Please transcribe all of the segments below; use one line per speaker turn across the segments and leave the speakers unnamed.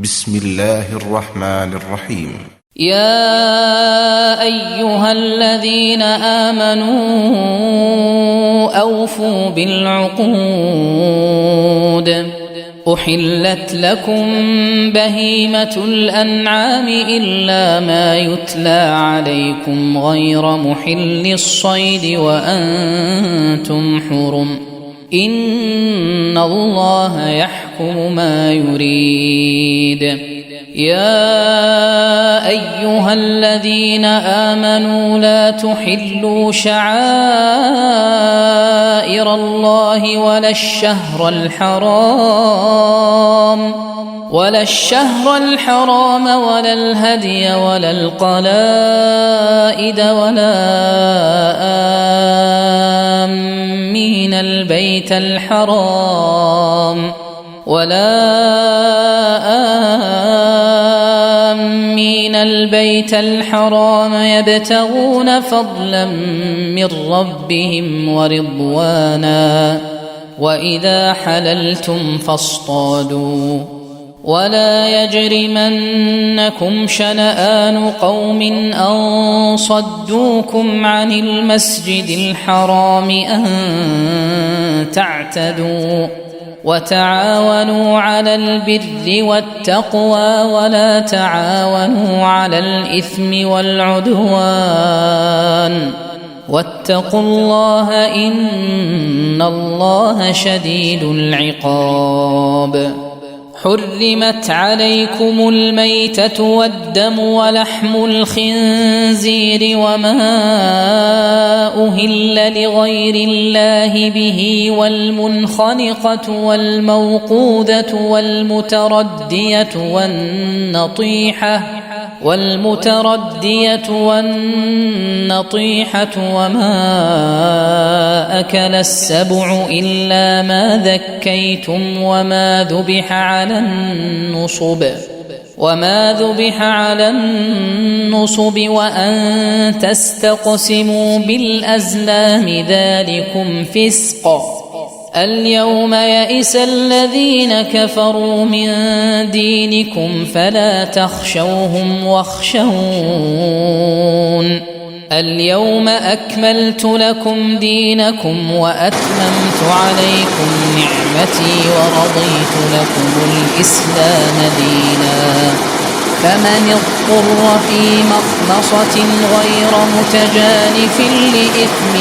بسم الله الرحمن الرحيم.
يا أيها الذين آمنوا أوفوا بالعقود. أحلت لكم بهيمة الأنعام إلا ما يتلى عليكم غير محل الصيد وأنتم حرم. إن الله يحكم ما يريد. يا أيها الذين آمنوا لا تحلوا شعائر الله ولا الشهر الحرام ولا الهدي ولا القلائد ولا آمين البيت الحرام يبتغون فضلا من ربهم ورضوانا. وإذا حللتم فاصطادوا ولا يجرمنكم شنآن قوم أن صدوكم عن المسجد الحرام أن تعتدوا. وتعاونوا على البر والتقوى ولا تعاونوا على الإثم والعدوان. واتقوا الله إن الله شديد العقاب. حرمت عليكم الميتة والدم ولحم الخنزير وما أهل لغير الله به والمنخنقة والموقوذة والمتردية والنطيحة وما أكل السبع إلا ما ذكيتم وما ذبح على النصب وأن تستقسموا بالأزلام ذلكم فسق. اليوم يئس الذين كفروا من دينكم فلا تخشوهم واخشون. اليوم أكملت لكم دينكم وأتممت عليكم نعمتي ورضيت لكم الإسلام دينا. فمن اضطر في مخمصة غير متجانف لإثم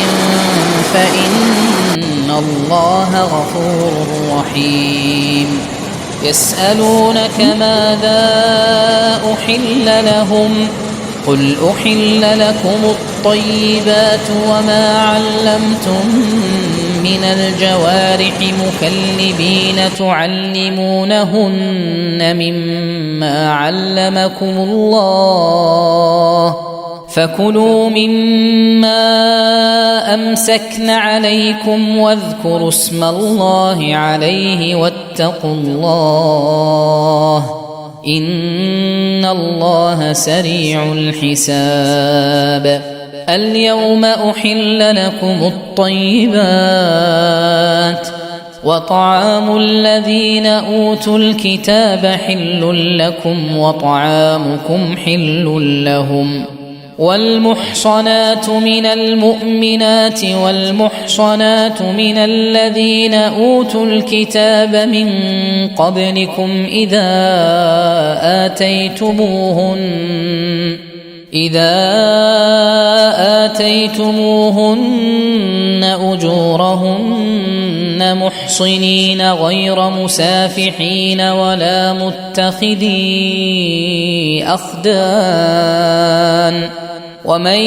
فإن الله غفور رحيم. يسألونك ماذا أحل لهم قل أحل لكم الطيبات وما علمتم من الجوارح مكلبين تعلمونهن مما علمكم الله فكلوا مما أمسكن عليكم واذكروا اسم الله عليه واتقوا الله إن الله سريع الحساب. اليوم أحل لكم الطيبات وطعام الذين أوتوا الكتاب حل لكم وطعامكم حل لهم. والمحصنات من المؤمنات والمحصنات من الذين أوتوا الكتاب من قبلكم إذا آتيتموهن أجورهن محصنين غير مسافحين ولا متخذي أخدان. ومن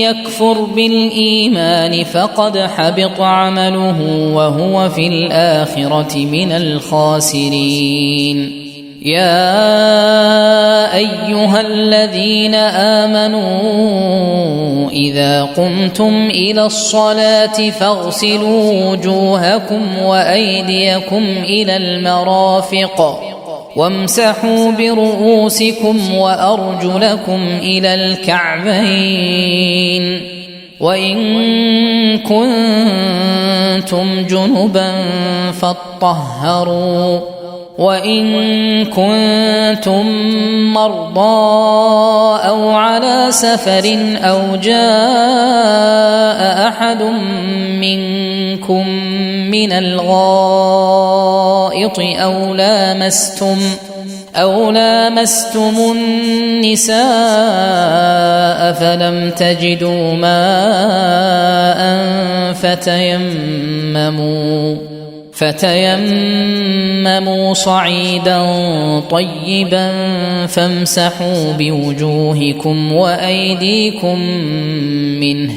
يكفر بالإيمان فقد حبط عمله وهو في الآخرة من الخاسرين. يا أيها الذين آمنوا إذا قمتم إلى الصلاة فاغسلوا وجوهكم وأيديكم إلى المرافق وامسحوا برؤوسكم وأرجلكم إلى الكعبين وإن كنتم جنبا فاطهروا وإن كنتم مرضى أو على سفر أو جاء أحد منكم من الغائط أو لامستم النساء فلم تجدوا ماء فتيمموا صعيدا طيبا فامسحوا بوجوهكم وأيديكم منه،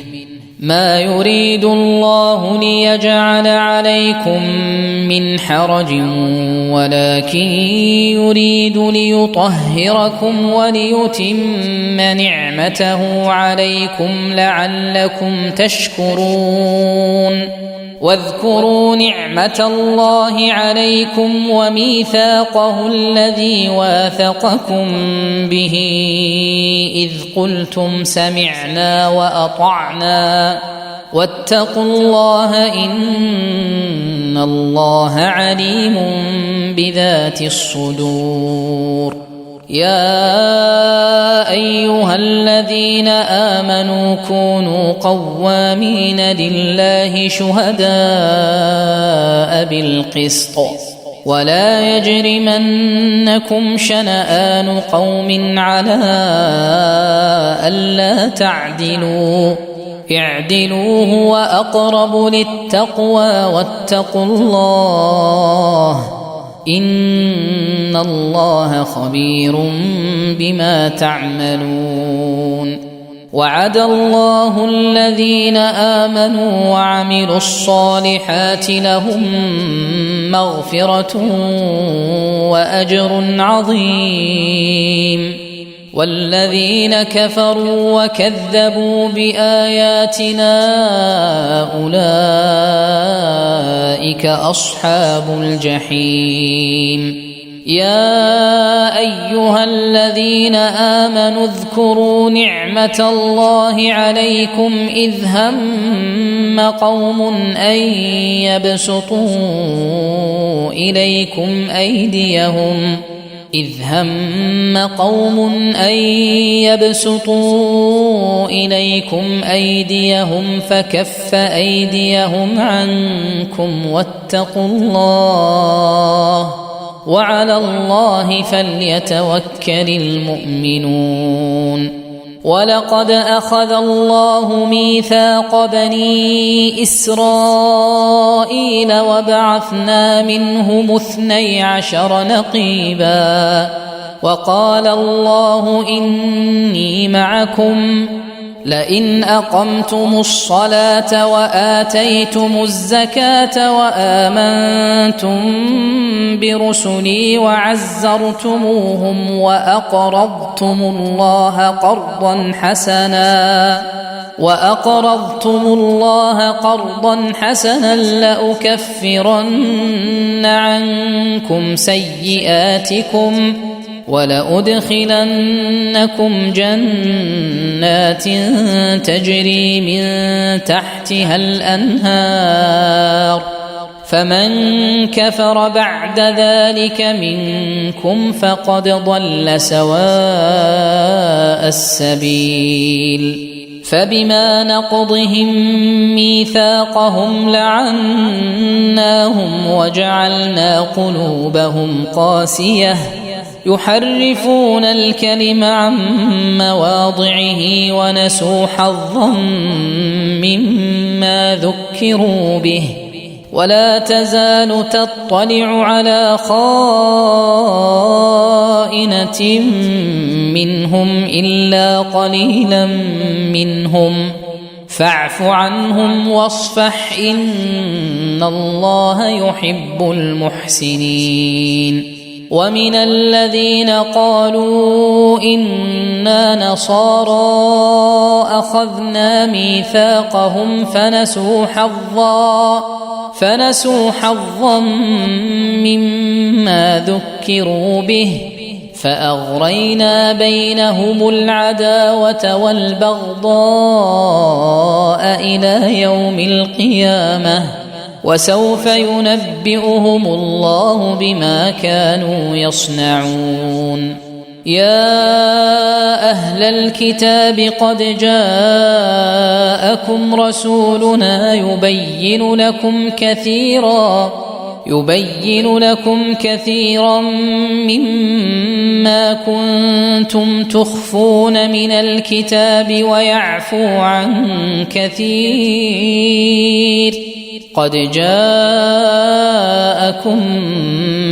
ما يريد الله ليجعل عليكم من حرج ولكن يريد ليطهركم وليتم نعمته عليكم لعلكم تشكرون. واذكروا نعمة الله عليكم وميثاقه الذي واثقكم به إذ قلتم سمعنا وأطعنا واتقوا الله إن الله عليم بذات الصدور. يا أيها الذين آمنوا كونوا قوامين لله شهداء بالقسط ولا يجرمنكم شنآن قوم على ألا تعدلوا اعدلوا هو أقرب للتقوى واتقوا الله إن الله خبير بما تعملون. وعد الله الذين آمنوا وعملوا الصالحات لهم مغفرة وأجر عظيم، والذين كفروا وكذبوا بآياتنا أولئك أصحاب الجحيم. يا أيها الذين آمنوا اذكروا نعمة الله عليكم إذ هم قوم أن يبسطوا إليكم أيديهم فكف أيديهم عنكم واتقوا الله وعلى الله فليتوكل المؤمنون. ولقد أخذ الله ميثاق بني إسرائيل وبعثنا منهم 12 نقيبا وقال الله إني معكم لئن أقمتم الصلاة وآتيتم الزكاة وآمنتم برسلي وعزرتموهم وأقرضتم الله قرضا حسنا لأكفرن عنكم سيئاتكم ولأدخلنكم جنات تجري من تحتها الأنهار فمن كفر بعد ذلك منكم فقد ضل سواء السبيل. فبما نقضهم ميثاقهم لعناهم وجعلنا قلوبهم قاسية يحرفون الكلم عن مواضعه ونسوا حظا مما ذكروا به ولا تزال تطلع على خائنة منهم إلا قليلا منهم فاعف عنهم واصفح إن الله يحب المحسنين. ومن الذين قالوا إنا نصارى أخذنا ميثاقهم فنسوا حظا مما ذكروا به فأغرينا بينهم العداوة والبغضاء إلى يوم القيامة وسوف ينبئهم الله بما كانوا يصنعون. يا أهل الكتاب قد جاءكم رسولنا يبين لكم كثيرا مما كنتم تخفون من الكتاب ويعفو عن كثير. قد جاءكم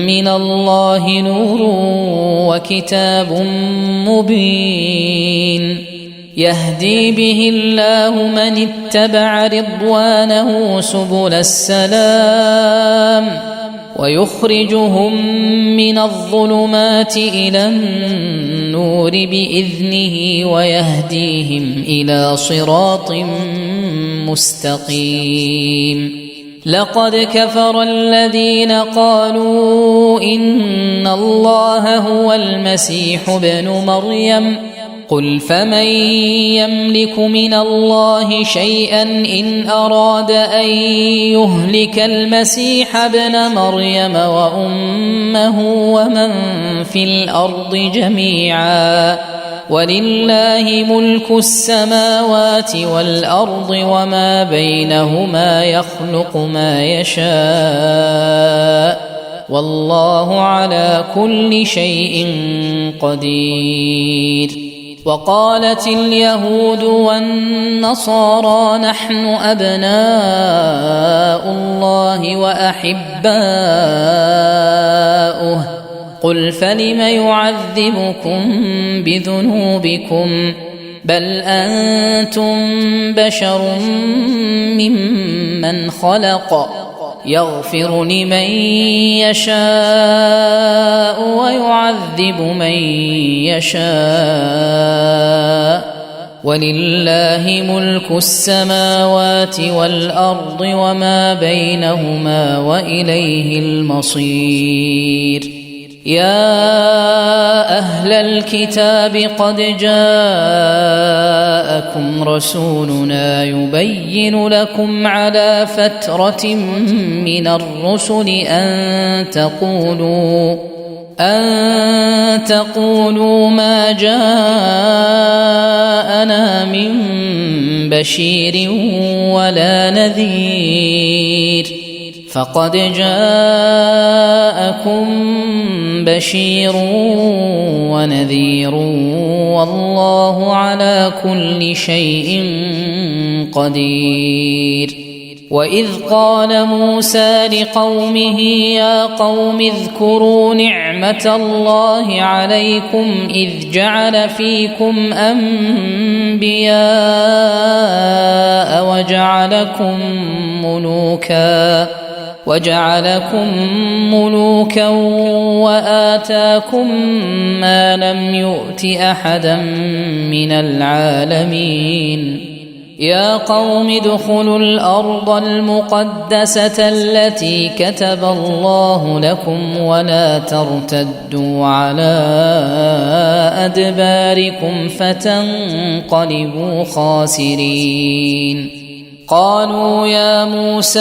من الله نور وكتاب مبين يهدي به الله من اتبع رضوانه سبل السلام ويخرجهم من الظلمات إلى النور بإذنه ويهديهم إلى صراط مستقيم. لقد كفر الذين قالوا إن الله هو المسيح ابن مريم قل فمن يملك من الله شيئا إن أراد أن يهلك المسيح ابن مريم وأمه ومن في الأرض جميعا ولله ملك السماوات والأرض وما بينهما يخلق ما يشاء والله على كل شيء قدير. وقالت اليهود والنصارى نحن أبناء الله وأحباؤه قل فلم يعذبكم بذنوبكم بل أنتم بشر ممن خلق يغفر لمن يشاء ويعذب من يشاء ولله ملك السماوات والأرض وما بينهما وإليه المصير. يا أهل الكتاب قد جاءكم رسولنا يبين لكم على فترة من الرسل أن تقولوا ما جاءنا من بشير ولا نذير فقد جاءكم بشير ونذير والله على كل شيء قدير. وإذ قال موسى لقومه يا قوم اذكروا نعمة الله عليكم إذ جعل فيكم أنبياء وجعلكم ملوكا وآتاكم ما لم يؤت أحدا من العالمين. يا قوم ادخلوا الأرض المقدسة التي كتب الله لكم ولا ترتدوا على أدباركم فتنقلبوا خاسرين. قالوا يا موسى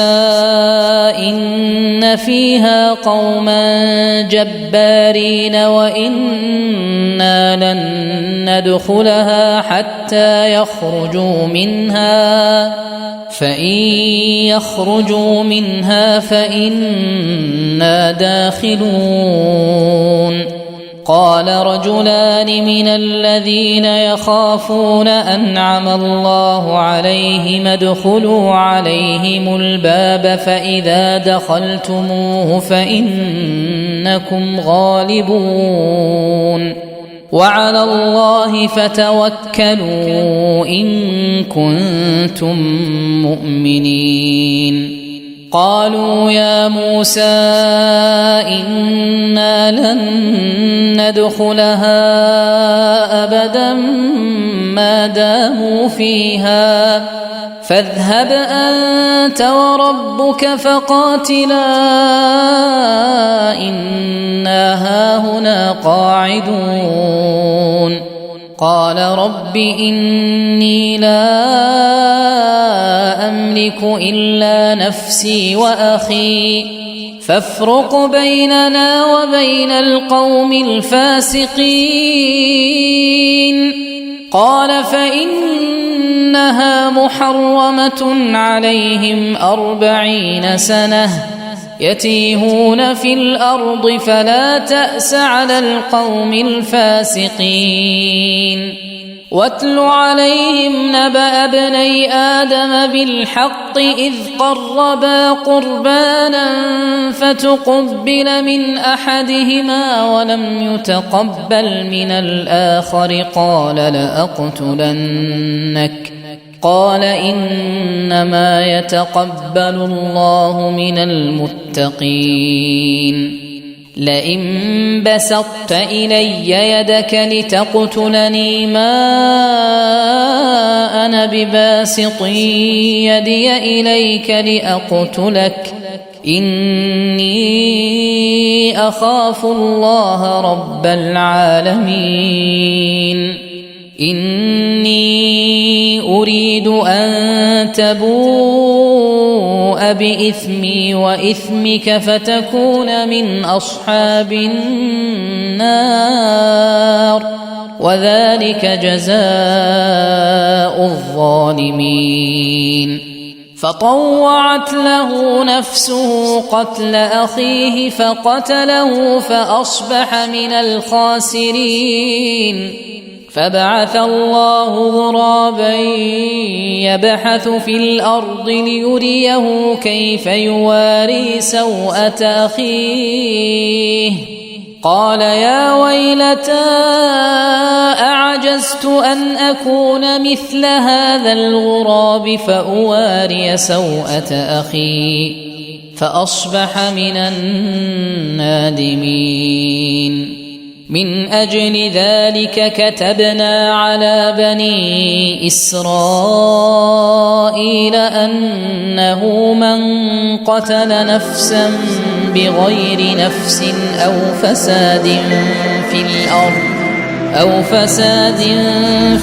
إن فيها قوما جبارين وإنا لن ندخلها حتى يخرجوا منها فإن يخرجوا منها فإنا داخلون. قال رجلان من الذين يخافون أنعم الله عليهم ادخلوا عليهم الباب فإذا دخلتموه فإنكم غالبون وعلى الله فتوكلوا إن كنتم مؤمنين. قالوا يا موسى إنا لن ندخلها أبدا ما داموا فيها فاذهب أنت وربك فقاتلا إنا هاهنا قاعدون. قال رب إني لا أملك إلا نفسي وأخي فافرق بيننا وبين القوم الفاسقين. قال فإنها محرمة عليهم 40 سنة يتيهون في الأرض فلا تأس على القوم الفاسقين. واتل عليهم نبأ ابني آدم بالحق إذ قربا قربانا فتقبل من أحدهما ولم يتقبل من الآخر قال لأقتلنك. قال إنما يتقبل الله من المتقين. لئن بسطت إلي يدك لتقتلني ما أنا بباسط يدي إليك لأقتلك إني أخاف الله رب العالمين. إني أريد أن تبوء بإثمي وإثمك فتكون من أصحاب النار وذلك جزاء الظالمين. فطوعت له نفسه قتل أخيه فقتله فأصبح من الخاسرين. فبعث الله غرابا يبحث في الأرض ليريه كيف يواري سوءة أخيه. قال يا ويلتى أعجزت أن أكون مثل هذا الغراب فأواري سوءة أخي فأصبح من النادمين. من أجل ذلك كتبنا على بني إسرائيل أنه من قتل نفسا بغير نفس أو فساد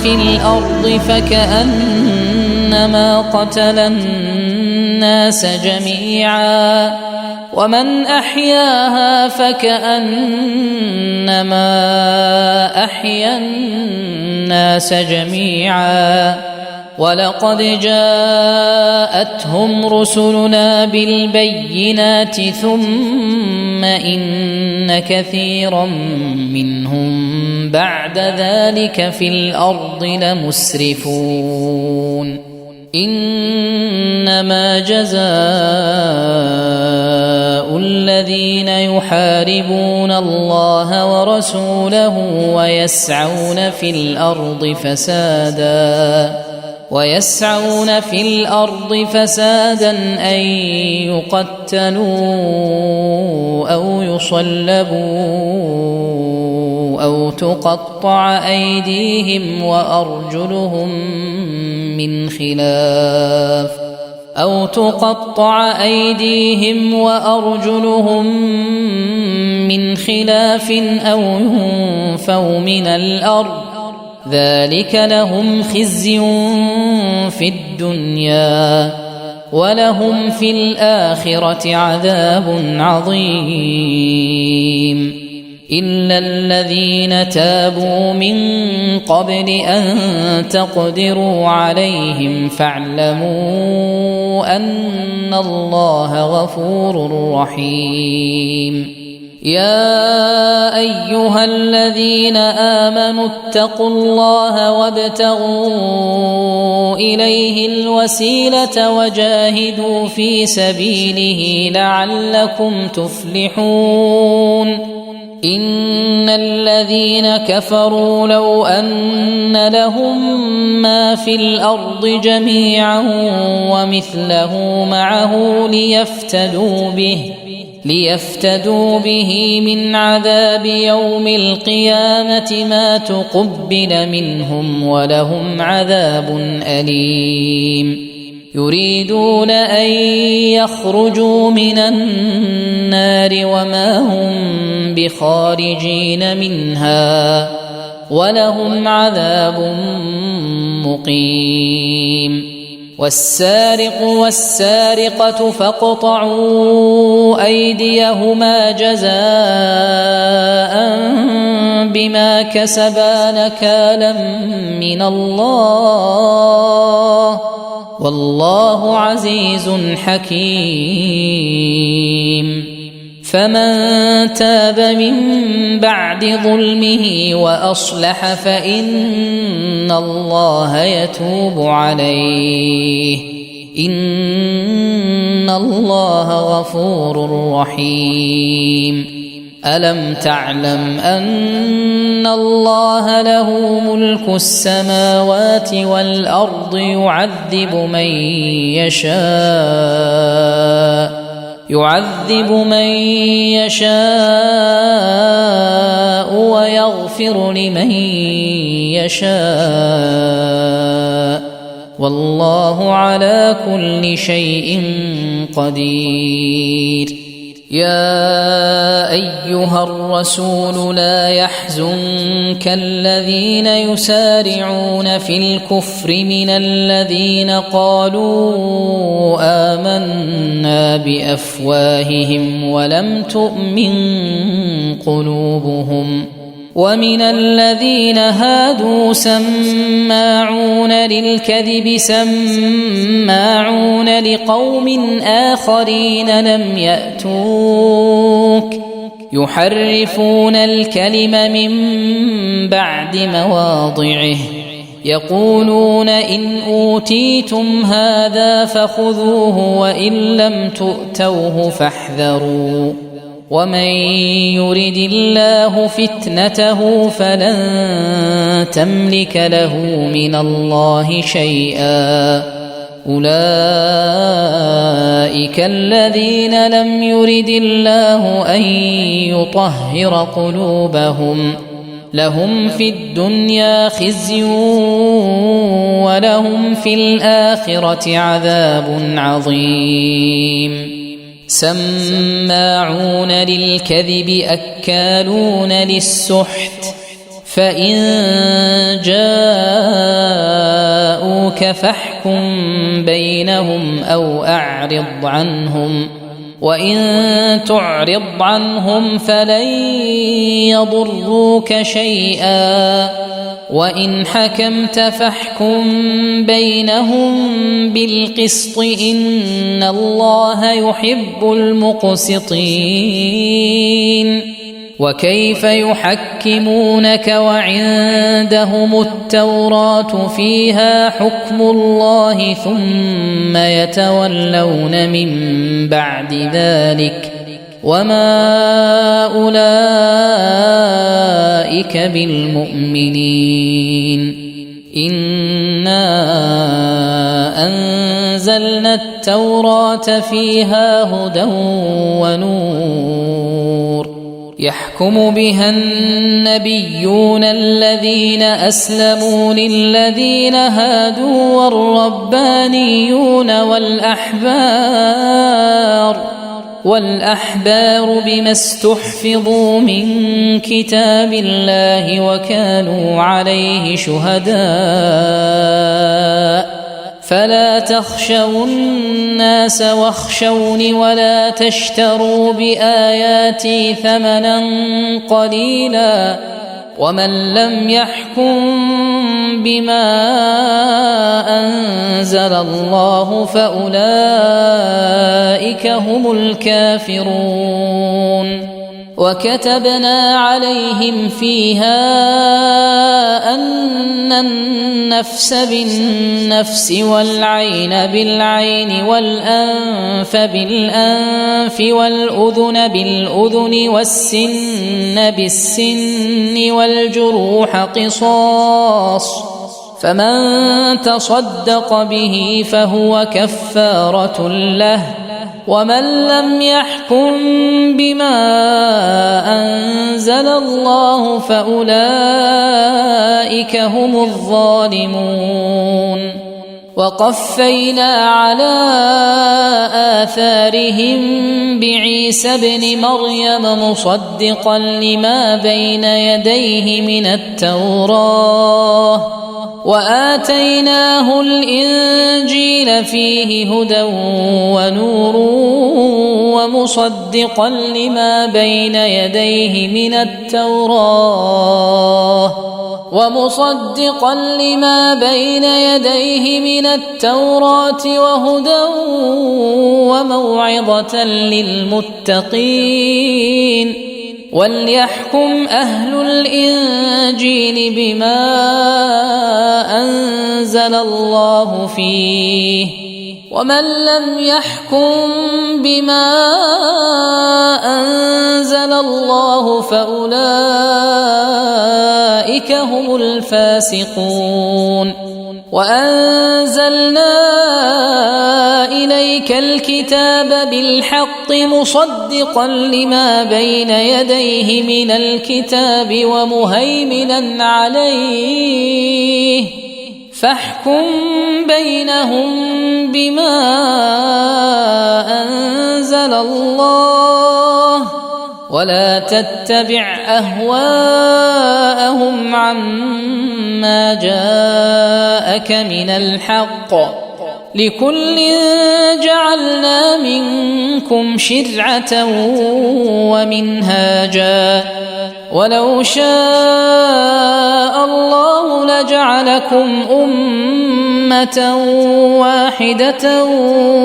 في الأرض فكأنما قتل الناس جميعا ومن أحياها فكأنما أحيا الناس جميعا. ولقد جاءتهم رسلنا بالبينات ثم إن كثيرا منهم بعد ذلك في الأرض لمسرفون. إنما جزاء الذين يحاربون الله ورسوله ويسعون في الأرض فسادا أن يقتلوا أو يصلبوا أو تقطع أيديهم وأرجلهم من خلاف أو ينفوا من الأرض ذلك لهم خزي في الدنيا ولهم في الآخرة عذاب عظيم. إلا الذين تابوا من قبل أن تقدروا عليهم فاعلموا أن الله غفور رحيم. يا أيها الذين آمنوا اتقوا الله وابتغوا إليه الوسيلة وجاهدوا في سبيله لعلكم تفلحون. إن الذين كفروا لو أن لهم ما في الأرض جميعا ومثله معه ليفتدوا به من عذاب يوم القيامة ما تقبل منهم ولهم عذاب أليم. يريدون أن يخرجوا من النار وما هم بخارجين منها ولهم عذاب مقيم. والسارق والسارقة فاقطعوا أيديهما جزاء بما كسبا نكالا من الله والله عزيز حكيم. فمن تاب من بعد ظلمه وأصلح فإن الله يتوب عليه إن الله غفور رحيم. ألم تعلم أن الله له ملك السماوات والأرض يعذب من يشاء ويغفر لمن يشاء والله على كل شيء قدير. يا أيها الرسول لا يحزنك الذين يسارعون في الكفر من الذين قالوا آمنا بأفواههم ولم تؤمن قلوبهم ومن الذين هادوا سماعون للكذب سماعون لقوم آخرين لم يأتوك يحرفون الكلم من بعد مواضعه يقولون إن أوتيتم هذا فخذوه وإن لم تؤتوه فاحذروا ومن يرد الله فتنته فلن تملك له من الله شيئا أولئك الذين لم يرد الله أن يطهر قلوبهم لهم في الدنيا خزي ولهم في الآخرة عذاب عظيم. سماعون للكذب أكالون للسحت فإن جاءوك فاحكم بينهم أو أعرض عنهم وإن تعرض عنهم فلن يضروك شيئا وإن حكمت فاحكم بينهم بالقسط إن الله يحب المقسطين. وكيف يحكمونك وعندهم التوراة فيها حكم الله ثم يتولون من بعد ذلك وما أولئك بالمؤمنين. إنا أنزلنا التوراة فيها هدى ونور يحكم بها النبيون الذين أسلموا للذين هادوا والربانيون والأحبار بما استحفظوا من كتاب الله وكانوا عليه شهداء فلا تخشوا الناس واخشوني ولا تشتروا بآياتي ثمنا قليلا ومن لم يحكم بما أنزل الله فأولئك هم الكافرون. وكتبنا عليهم فيها أن النفس بالنفس والعين بالعين والأنف بالأنف والأذن بالأذن والسن بالسن والجروح قصاص فمن تصدق به فهو كفارة له ومن لم يحكم بما أنزل الله فأولئك هم الظالمون. وقفينا على آثارهم بعيسى ابن مريم مصدقا لما بين يديه من التوراة وآتيناه الإنجيل فيه هدى ونور ومصدقا لما بين يديه من التوراة وهدى وموعظة للمتقين وليحكم أهل الإنجيل بما أنزل الله فيه ومن لم يحكم بما أنزل الله فأولئك هم الفاسقون وأنزلنا إليك الكتاب بالحق مصدقا لما بين يديه من الكتاب ومهيمنا عليه فاحكم بينهم بما أنزل الله ولا تتبع أهواءهم عما جاءك من الحق لكل جعلنا منكم شرعة ومنهاجا ولو شاء الله لجعلكم أمة واحدة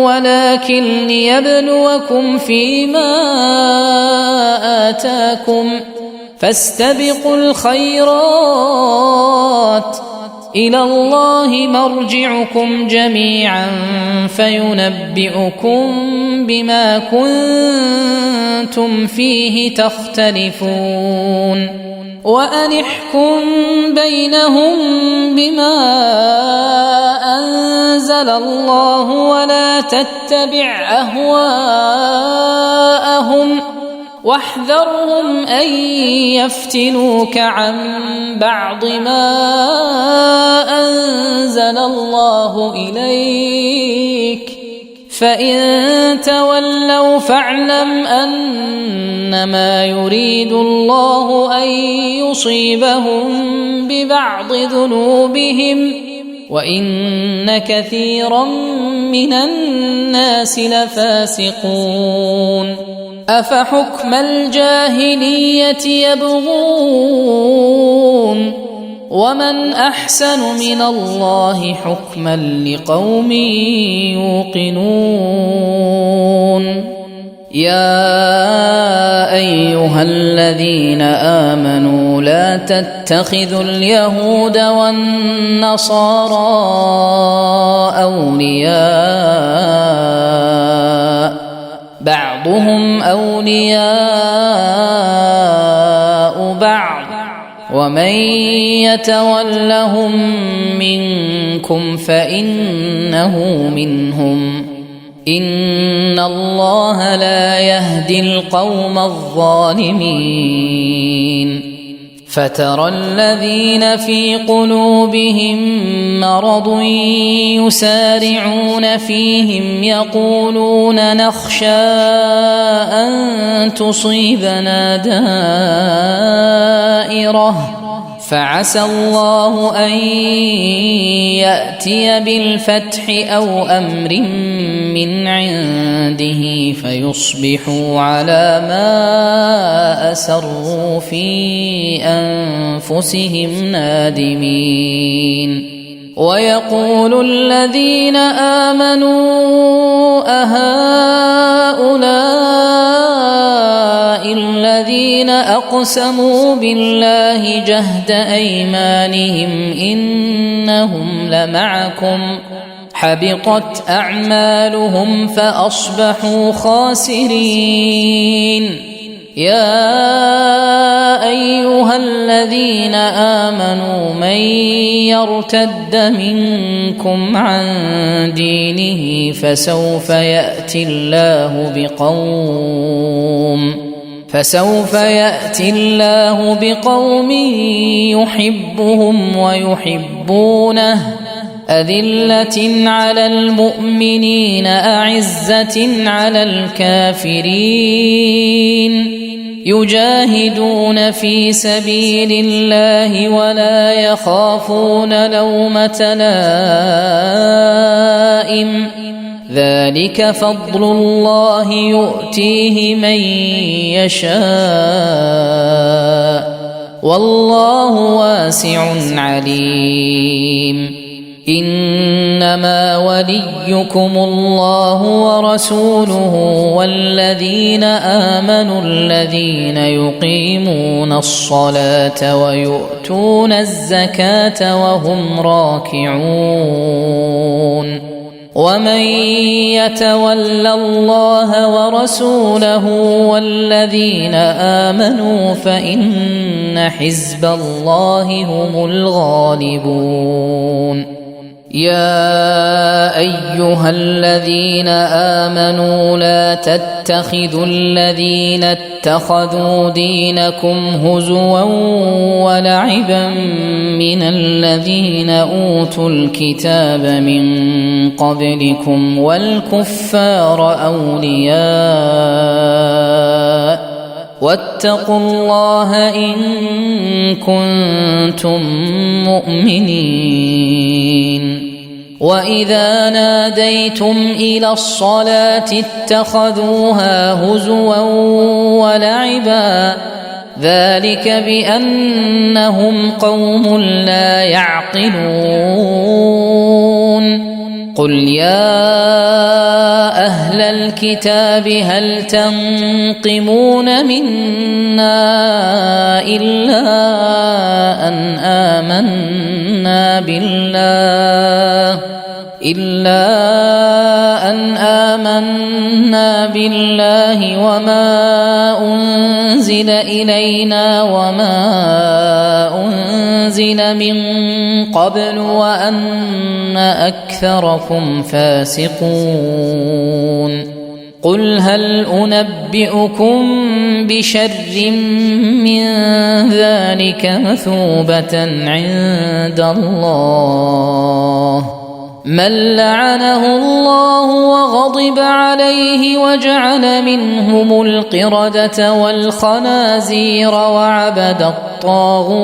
ولكن ليبلوكم فيما آتاكم فاستبقوا الخيرات إلى الله مرجعكم جميعا فينبئكم بما كنتم فيه تختلفون وأن احكم بينهم بما أنزل الله ولا تتبع أهواءهم واحذرهم أن يفتنوك عن بعض ما أنزل الله إليك فإن تولوا فاعلم أنما يريد الله أن يصيبهم ببعض ذنوبهم وإن كثيرا من الناس لفاسقون أفحكم الجاهلية يبغون ومن أحسن من الله حكما لقوم يوقنون يا أيها الذين آمنوا لا تتخذوا اليهود والنصارى أولياء بعضهم أولياء بعض ومن يتولهم منكم فإنه منهم إن الله لا يهدي القوم الظالمين فترى الذين في قلوبهم مرض يسارعون فيهم يقولون نخشى أن تصيبنا دائرة فعسى الله أن يأتي بالفتح أو أمر من عنده فيصبحوا على ما أسروا في أنفسهم نادمين ويقول الذين آمنوا أهؤلاء الذين أقسموا بالله جهد أيمانهم إنهم لمعكم حبطت أعمالهم فأصبحوا خاسرين يا أيها الذين آمنوا من يرتد منكم عن دينه فسوف يأتي الله بقوم يحبهم ويحبونه أذلة على المؤمنين أعزة على الكافرين يجاهدون في سبيل الله ولا يخافون لومة لائم ذلك فضل الله يؤتيه من يشاء والله واسع عليم إنما وليكم الله ورسوله والذين آمنوا الذين يقيمون الصلاة ويؤتون الزكاة وهم راكعون ومن يتول الله ورسوله والذين آمنوا فإن حزب الله هم الغالبون يا أيها الذين آمنوا لا تتخذوا الذين اتخذوا دينكم هزوا ولعبا من الذين أوتوا الكتاب من قبلكم والكفار أولياء واتقوا الله إن كنتم مؤمنين وإذا ناديتم إلى الصلاة اتخذوها هزوا ولعبا ذلك بأنهم قوم لا يعقلون قل يا أهل الكتاب هل تنقمون منا إلا أن آمنا بالله وما أنزل إلينا وما أنزل من قبل وأن أكثركم فاسقون قل هل أنبئكم بشر من ذلك مثوبة عند الله من لعنه الله وغضب عليه وجعل منهم القردة والخنازير وعبد الطاغوت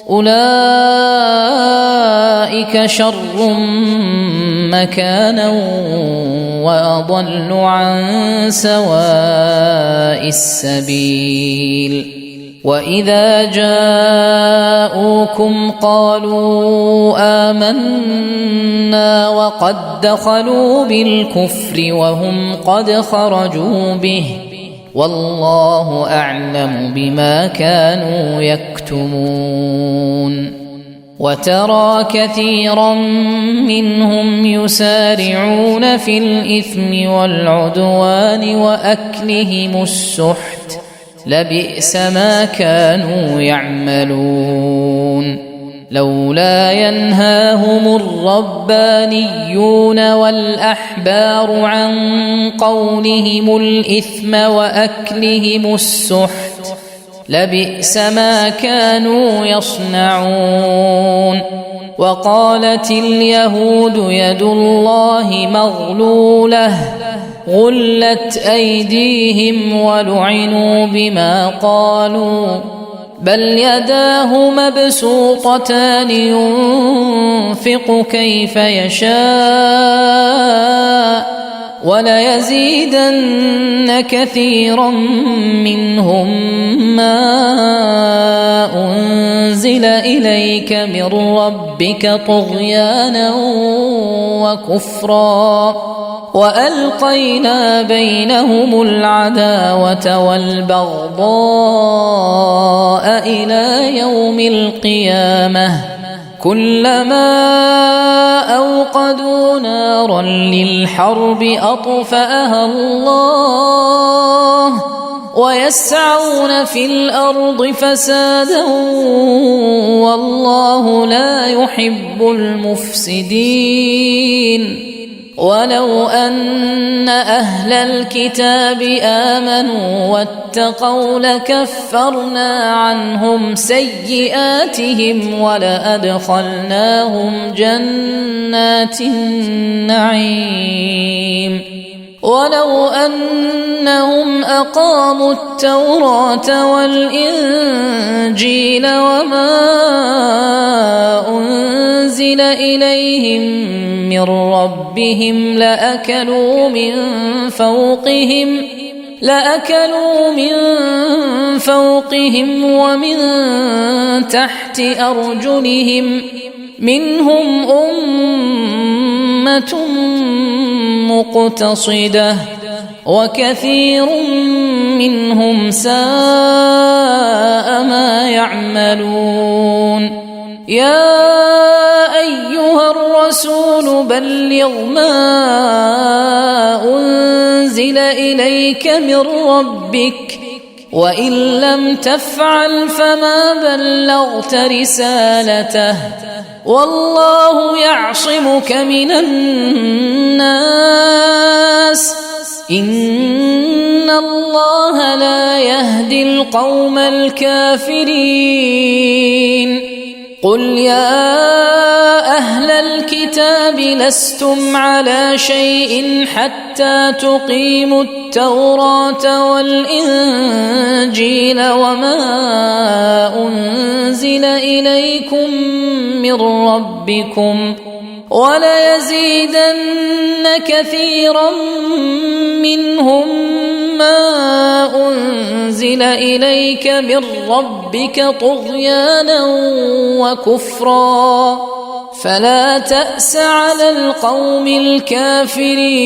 أولئك شر مكانا وأضل عن سواء السبيل وإذا جاءوكم قالوا آمنا وقد دخلوا بالكفر وهم قد خرجوا به والله أعلم بما كانوا يكتمون وترى كثيرا منهم يسارعون في الإثم والعدوان وأكلهم السحت لبئس ما كانوا يعملون لولا ينهاهم الربانيون والأحبار عن قولهم الإثم وأكلهم السحت لبئس ما كانوا يصنعون وقالت اليهود يد الله مغلولة غلت أيديهم ولعنوا بما قالوا بل يداه مبسوطتان ينفق كيف يشاء وليزيدن كثيرا منهم ما أنزل إليك من ربك طغيانا وكفرا وألقينا بينهم العداوة والبغضاء إلى يوم القيامة كلما أوقدوا نارا للحرب أطفأها الله ويسعون في الأرض فسادا والله لا يحب المفسدين ولو أن أهل الكتاب آمنوا واتقوا لكفرنا عنهم سيئاتهم ولأدخلناهم جنات النعيم ولو أنهم أقاموا التوراة والإنجيل وما أنزل إليهم من ربهم لأكلوا من فوقهم ومن تحت أرجلهم منهم أمة مقتصدة وكثير منهم ساء ما يعملون. يا أيها الرسول بلغ ما أنزل إليك من ربك وإن لم تفعل فما بلغت رسالته والله يعصمك من الناس إن الله لا يهدي القوم الكافرين. قل يا أهل الكتاب لستم على شيء حتى تقيموا التوراة والإنجيل وما أنزل إليكم من ربكم وليزيدن كثيرا منهم ما أنزل إليك من ربك طغيانا وكفرا فلا تأس على القوم الكافرين.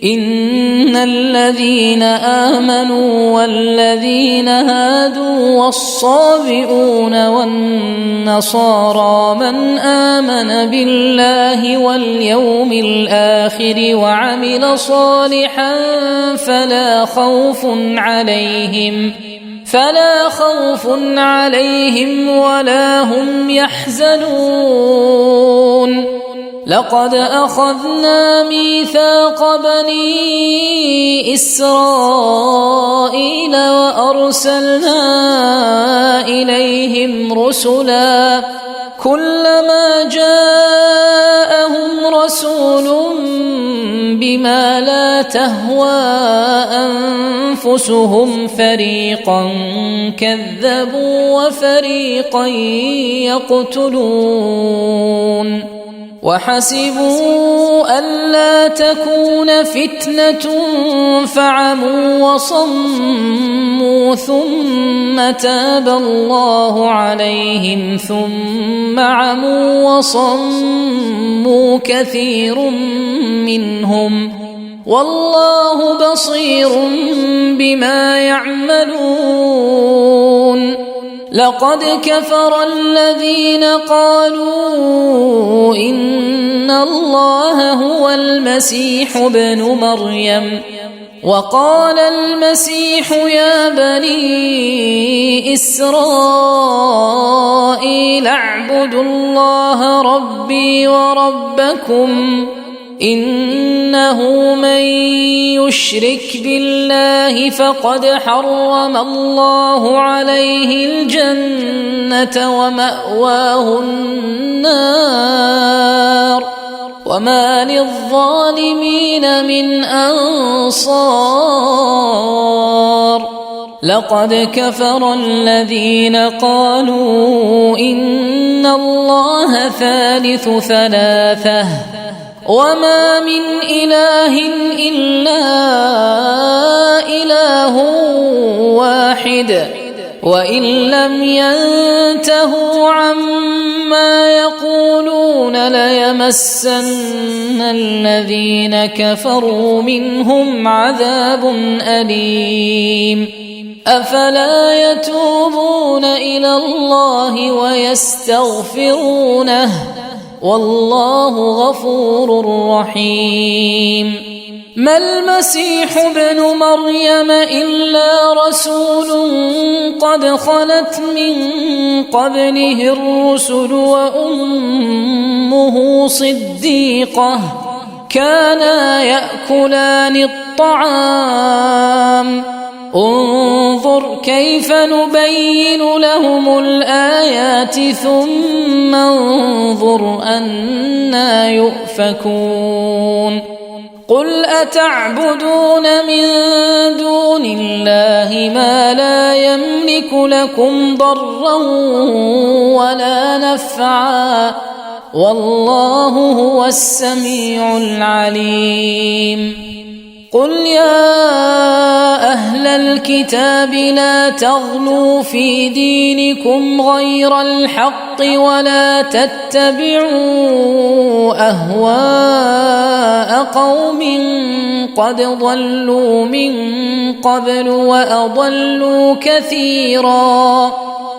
إن الذين آمنوا والذين هادوا والصابئون والنصارى من آمن بالله واليوم الآخر وعمل صالحا فلا خوف عليهم ولا هم يحزنون. لقد أخذنا ميثاق بني إسرائيل وأرسلنا إليهم رسلا كلما جاءهم رسول بما لا تهوى أنفسهم فريقا كذبوا وفريقا يقتلون. وحسبوا ألا تكون فتنة فعموا وصموا ثم تاب الله عليهم ثم عموا وصموا كثير منهم والله بصير بما يعملون. لقد كفر الذين قالوا إن الله هو المسيح ابن مريم وقال المسيح يا بني إسرائيل اعبدوا الله ربي وربكم إنه من يشرك بالله فقد حرم الله عليه الجنة ومأواه النار وما للظالمين من أنصار. لقد كفر الذين قالوا إن الله ثالث ثلاثة وما من إله إلا إله واحد وإن لم ينتهوا عما يقولون ليمسن الذين كفروا منهم عذاب أليم. أفلا يتوبون إلى الله ويستغفرونه والله غفور رحيم. ما المسيح ابن مريم إلا رسول قد خلت من قبله الرسل وأمه صديقة كانا يأكلان الطعام انظر كيف نبين لهم الآيات ثم انظر أنى يؤفكون. قل أتعبدون من دون الله ما لا يملك لكم ضرا ولا نفعا والله هو السميع العليم قل يا أهل الكتاب لا تغلوا في دينكم غير الحق ولا تتبعوا أهواء قوم قد ضلوا من قبل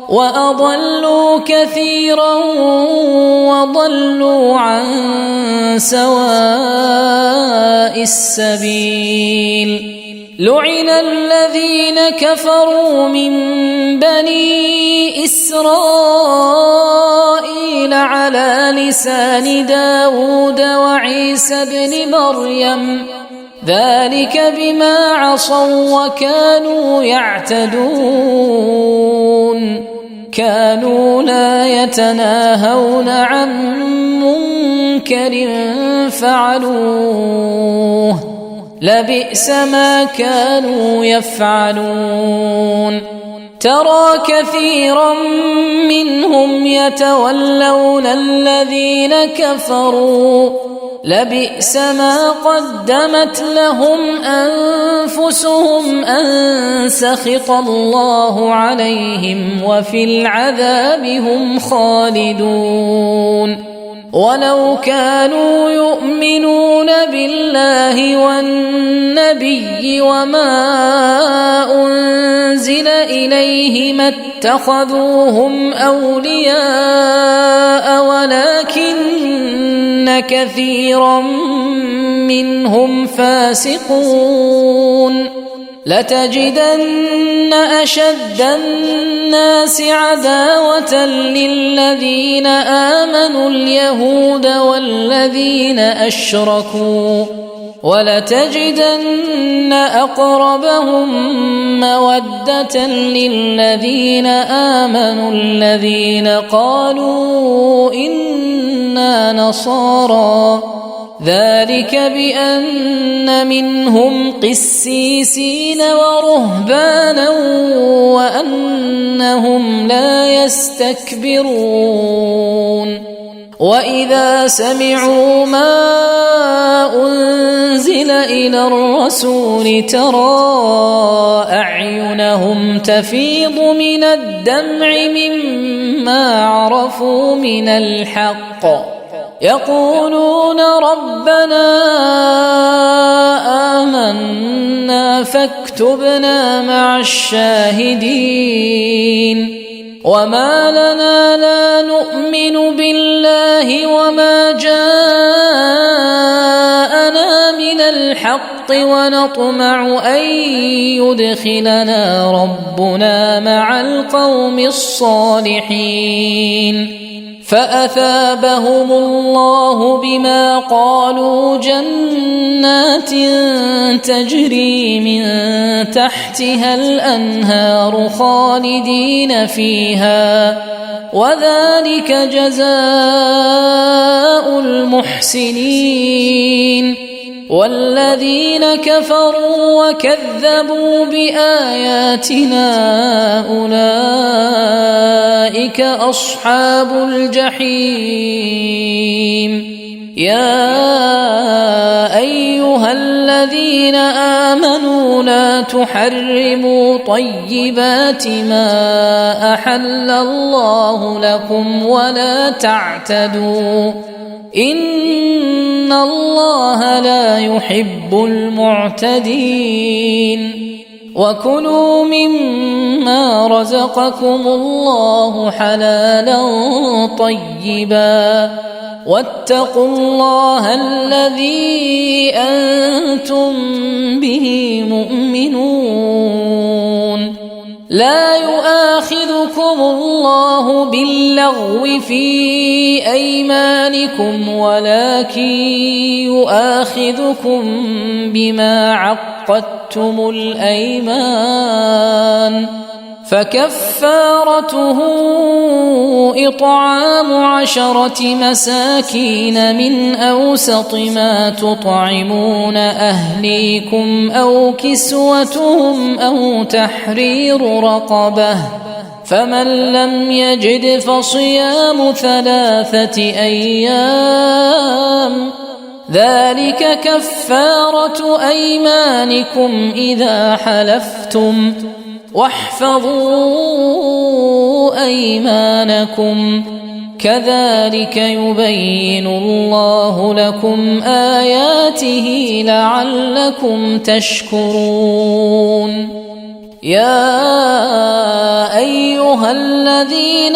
وأضلوا كثيرا وضلوا عن سواء السبيل لعن الذين كفروا من بني إسرائيل على لسان داود وعيسى بن مريم ذلك بما عصوا وكانوا يعتدون كانوا لا يتناهون عن منكر فعلوه لبئس ما كانوا يفعلون ترى كثيرا منهم يتولون الذين كفروا لبئس ما قدمت لهم أنفسهم أن سخط الله عليهم وفي العذاب هم خالدون ولو كانوا يؤمنون بالله والنبي وما أنزل إليه ما اتخذوهم أولياء ولكن كثيرا منهم فاسقون لتجدن أشد الناس عداوة للذين آمنوا اليهود والذين أشركوا ولتجدن أقربهم مودة للذين آمنوا الذين قالوا إنا نصارى ذلك بأن منهم قسيسين ورهبانا وأنهم لا يستكبرون وإذا سمعوا ما أنزل إلى الرسول ترى أعينهم تفيض من الدمع مما عرفوا من الحق يقولون ربنا آمنا فاكتبنا مع الشاهدين وما لنا لا نؤمن بالله وما جاءنا من الحق ونطمع أن يدخلنا ربنا مع القوم الصالحين فأثابهم الله بما قالوا جنات تجري من تحتها الأنهار خالدين فيها وذلك جزاء المحسنين والذين كفروا وكذبوا بآياتنا أولئك أصحاب الجحيم يا أيها الذين آمنوا لا تحرموا طيبات ما أحل الله لكم ولا تعتدوا إن الله لا يحب المعتدين وكلوا مما رزقكم الله حلالا طيبا واتقوا الله الذي أنتم به مؤمنون لا يؤاخذكم الله باللغو في أيمانكم ولكن يؤاخذكم بما عقدتم الأيمان فكفارته إطعام 10 مساكين من أوسط ما تطعمون أهليكم أو كسوتهم أو تحرير رقبة، فمن لم يجد فصيام 3 أيام، ذلك كفارة أيمانكم إذا حلفتم، واحفظوا أيمانكم، كذلك يبين الله لكم آياته لعلكم تشكرون. يا أيها الذين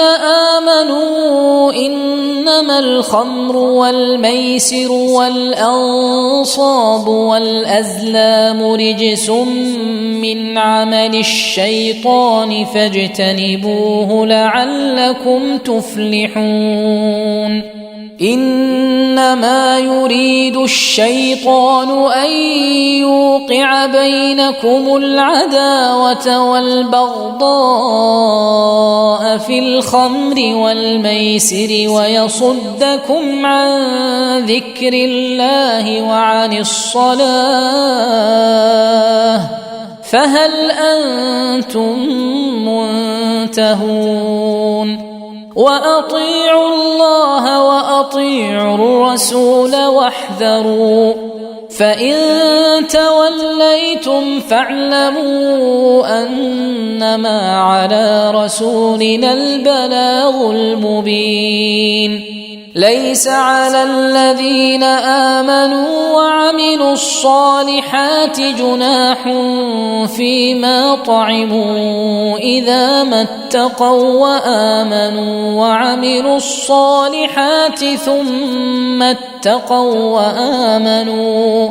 آمنوا إنما الخمر والميسر والأنصاب والأزلام رجس من عمل الشيطان فاجتنبوه لعلكم تفلحون. إنما يريد الشيطان أن يوقع بينكم العداوة والبغضاء في الخمر والميسر ويصدكم عن ذكر الله وعن الصلاة، فهل أنتم منتهون؟ وأطيعوا الله وأطيعوا الرسول واحذروا، فإن توليتم فاعلموا أنما على رسولنا البلاغ المبين. ليس على الذين آمنوا وعملوا الصالحات جناح فيما طعموا إذا ما اتقوا وآمنوا وعملوا الصالحات ثم اتقوا وآمنوا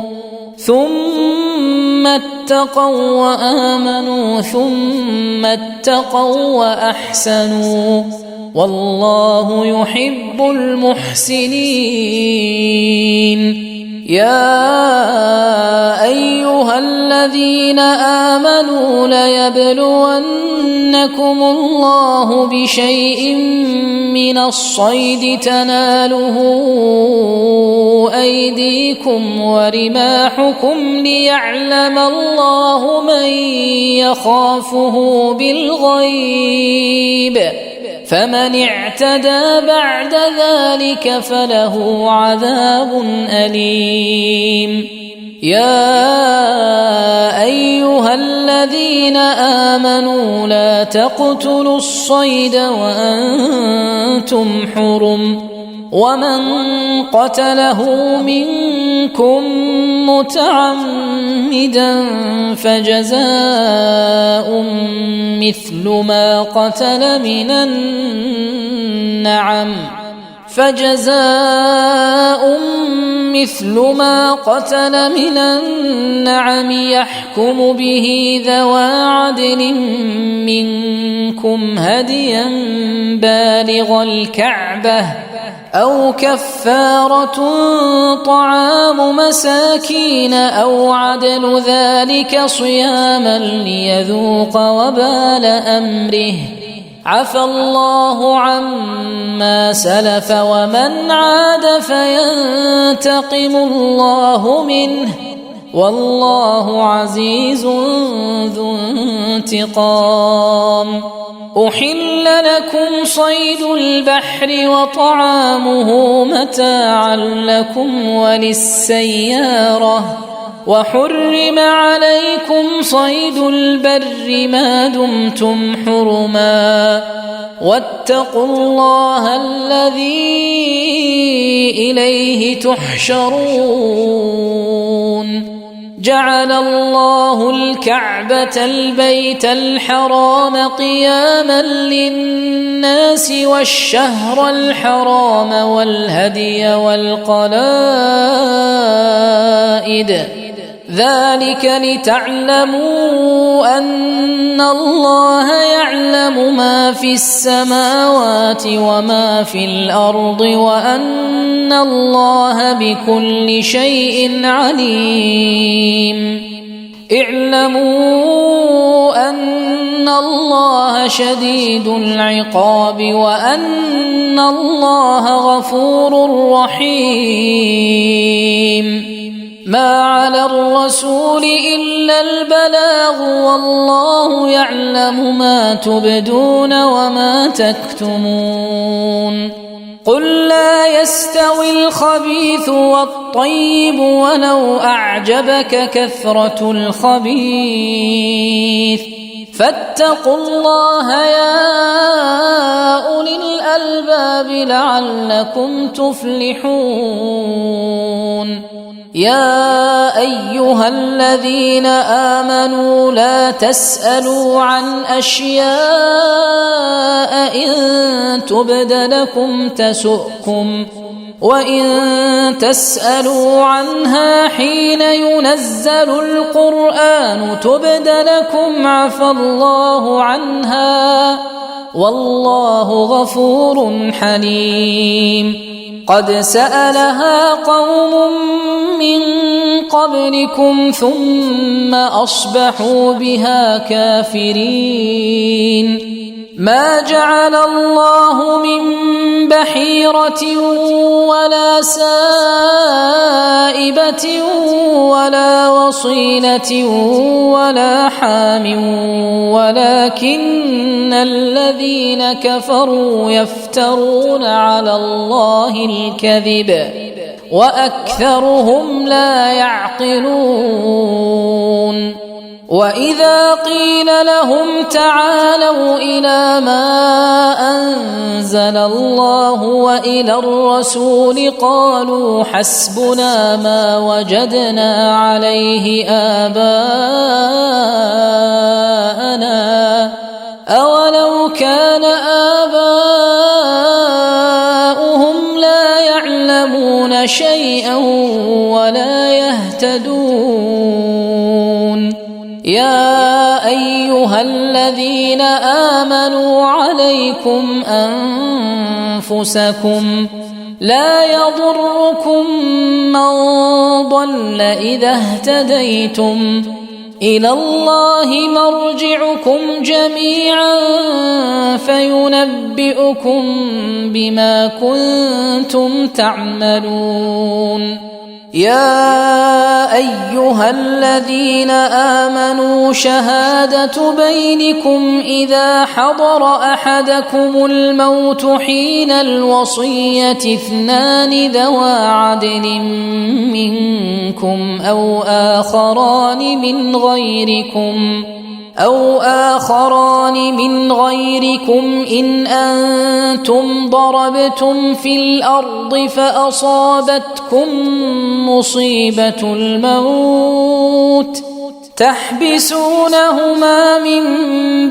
ثم اتقوا وأحسنوا، والله يحب المحسنين. يا أيها الذين آمنوا ليبلونكم الله بشيء من الصيد تناله أيديكم ورماحكم ليعلم الله من يخافه بالغيب، فمن اعتدى بعد ذلك فله عذاب أليم. يا أيها الذين آمنوا لا تقتلوا الصيد وأنتم حرم، ومن قتله منكم متعمدا فجزاء مثل ما قتل من النعم يحكم به ذوى عدل منكم هديا بالغ الكعبة أو كفارة طعام مساكين أو عدل ذلك صياما ليذوق وبال أمره، عفى الله عما سلف ومن عاد فينتقم الله منه، والله عزيز ذو انتقام. أحل لكم صيد البحر وطعامه متاعا لكم وللسيارة، وحرم عليكم صيد البر ما دمتم حرما، واتقوا الله الذي إليه تحشرون. جعل الله الكعبة البيت الحرام قياما للناس والشهر الحرام والهدي والقلائد، ذلك لتعلموا أن الله يعلم ما في السماوات وما في الأرض وأن الله بكل شيء عليم. اعلموا أن الله شديد العقاب وأن الله غفور رحيم. ما على الرسول إلا البلاغ والله يعلم ما تبدون وما تكتمون. قل لا يستوي الخبيث والطيب ولو أعجبك كثرة الخبيث فاتقوا الله يا أولي الألباب لعلكم تفلحون. يا أيها الذين آمنوا لا تسألوا عن أشياء إن تبد لكم تسؤكم وإن تسألوا عنها حين ينزل القرآن تبد لكم عفى الله عنها والله غفور حليم. قد سألها قوم من قبلكم ثم أصبحوا بها كافرين. ما جعل الله من بحيرة ولا سائبة ولا وصيلة ولا حام ولكن الذين كفروا يفترون على الله الكذب وأكثرهم لا يعقلون. وإذا قيل لهم تعالوا إلى ما أنزل الله وإلى الرسول قالوا حسبنا ما وجدنا عليه آباءنا أولو كان آباؤهم لا يعلمون شيئا ولا يهتدون. يا أيها الذين آمنوا عليكم أنفسكم لا يضركم من ضل إذا اهتديتم إلى الله مرجعكم جميعا فينبئكم بما كنتم تعملون. يا أيها الذين آمنوا شهادة بينكم إذا حضر أحدكم الموت حين الوصية اثنان ذوى عدل منكم أو آخران من غيركم إن أنتم ضربتم في الأرض فأصابتكم مصيبة الموت تحبسونهما من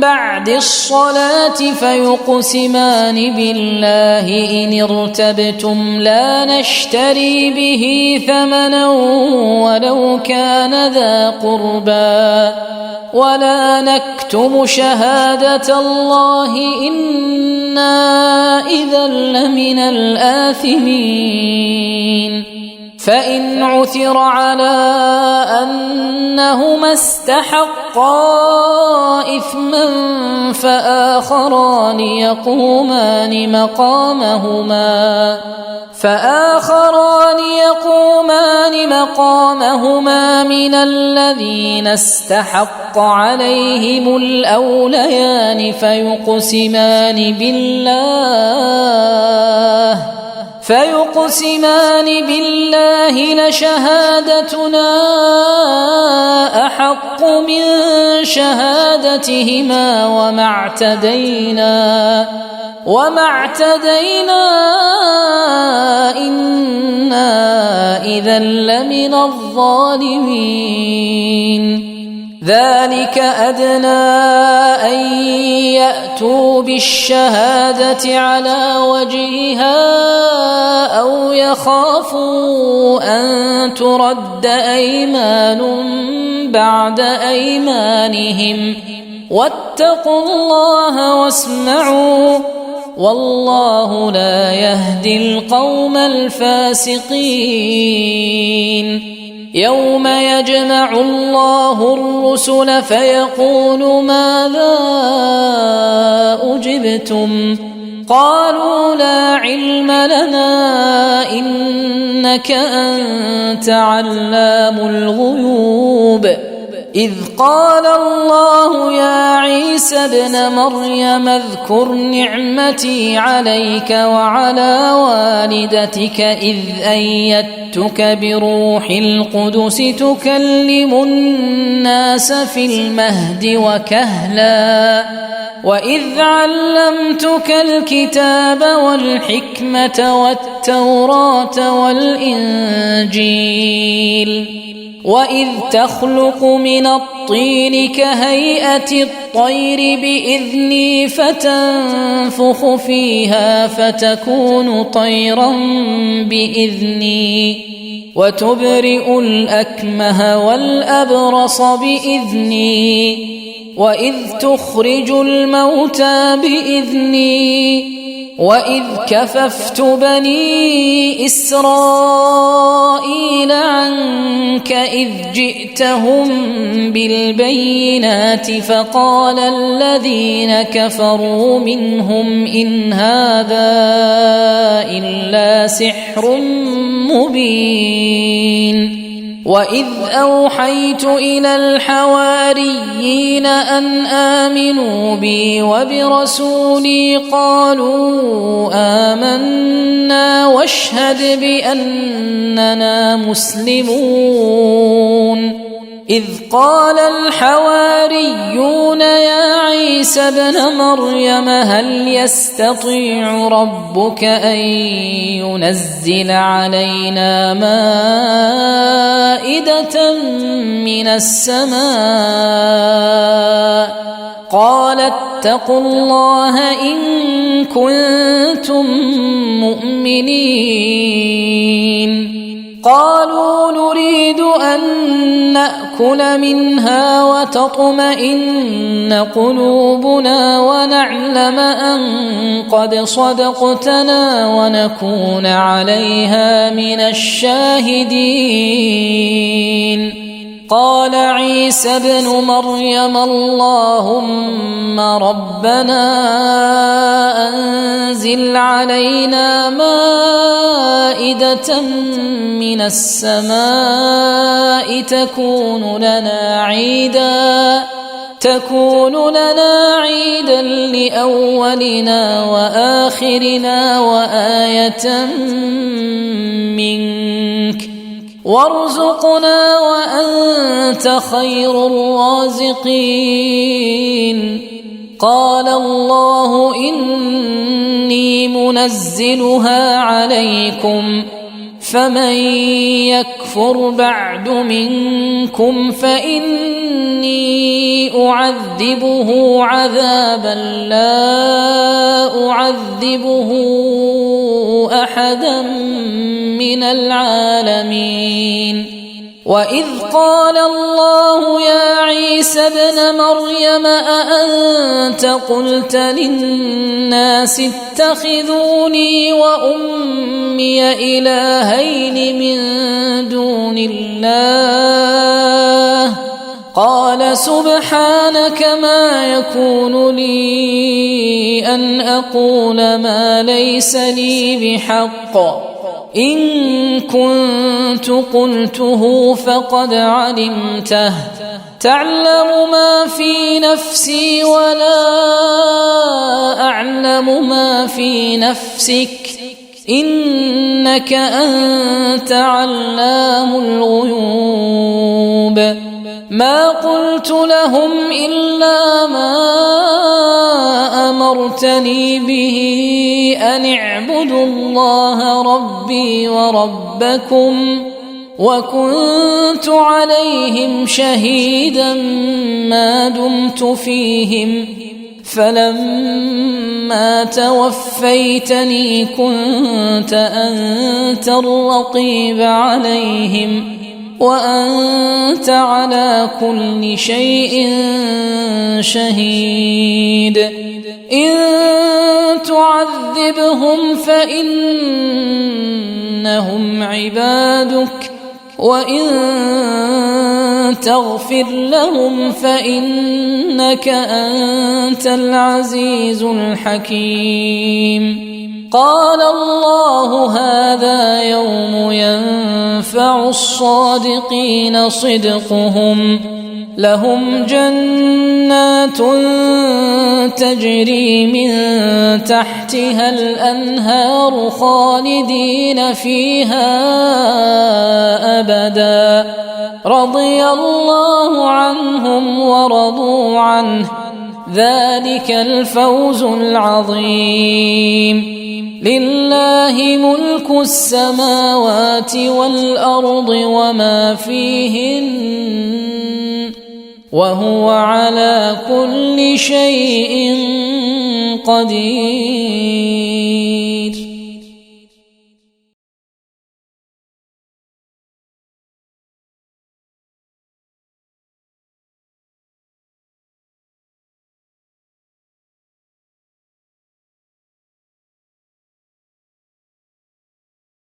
بعد الصلاة فيقسمان بالله إن ارتبتم لا نشتري به ثمنا ولو كان ذا قربى ولا نكتم شهادة الله إنا إذا لمن الآثمين. فإن عثر على أنهما استحقا إثما فآخران يقومان مقامهما من الذين استحق عليهم الأوليان فيقسمان بالله لشهادتنا أحق من شهادتهما وما اعتدينا إنا إذا لمن الظالمين. ذلك أدنى أن يأتوا بالشهادة على وجهها أو يخافوا أن ترد أيمان بعد أيمانهم واتقوا الله واسمعوا والله لا يهدي القوم الفاسقين. يوم يجمع الله الرسل فيقول ماذا أجبتم قالوا لا علم لنا إنك أنت علام الغيوب إذ قال الله يا عيسى ابن مريم اذكر نعمتي عليك وعلى والدتك إذ أيدتك بروح القدس تكلم الناس في المهد وكهلا وإذ علمتك الكتاب والحكمة والتوراة والإنجيل وإذ تخلق من الطين كهيئة الطير بإذني فتنفخ فيها فتكون طيرا بإذني وتبرئ الأكمه والأبرص بإذني وإذ تخرج الموتى بإذني وإذ كففت بني إسرائيل عنك إذ جئتهم بالبينات فقال الذين كفروا منهم إن هذا إلا سحر مبين وإذ أوحيت إلى الحواريين أن آمنوا بي وبرسولي قالوا آمنا واشهد بأننا مسلمون إذ قال الحواريون يا عيسى ابن مريم هل يستطيع ربك أن ينزل علينا مائدة من السماء قال اتقوا الله إن كنتم مؤمنين قالوا نريد أن نأكل منها وتطمئن قلوبنا ونعلم أن قد صدقتنا ونكون عليها من الشاهدين قال عيسى ابن مريم اللهم ربنا أنزل علينا مائدة من السماء تكون لنا عيدا لأولنا وآخرنا وآية منك وارزقنا وأنت خير الرازقين قال الله إني منزلها عليكم فمن يكفر بعد منكم فإني أعذبه عذابا لا أعذبه أحدا من العالمين وإذ قال الله يا عيسى ابن مريم أأنت قلت للناس اتخذوني وأمي إلهين من دون الله قال سبحانك ما يكون لي أن أقول ما ليس لي بحق إن كنت قلته فقد علمته تعلم ما في نفسي ولا أعلم ما في نفسك إنك أنت علام الغيوب ما قلت لهم إلا ما أمرتني به أن اعبدوا الله ربي وربكم وكنت عليهم شهيدا ما دمت فيهم فلما توفيتني كنت أنت الرقيب عليهم وأنت على كل شيء شهيد إن تعذبهم فإنهم عبادك وإن تغفر لهم فإنك أنت العزيز الحكيم. قال الله هذا يوم ينفع الصادقين صدقهم، لهم جنات تجري من تحتها الأنهار خالدين فيها أبدا، رضي الله عنهم ورضوا عنه، ذلك الفوز العظيم. لله ملك السماوات والأرض وما فيهن، وهو على كل شيء قدير.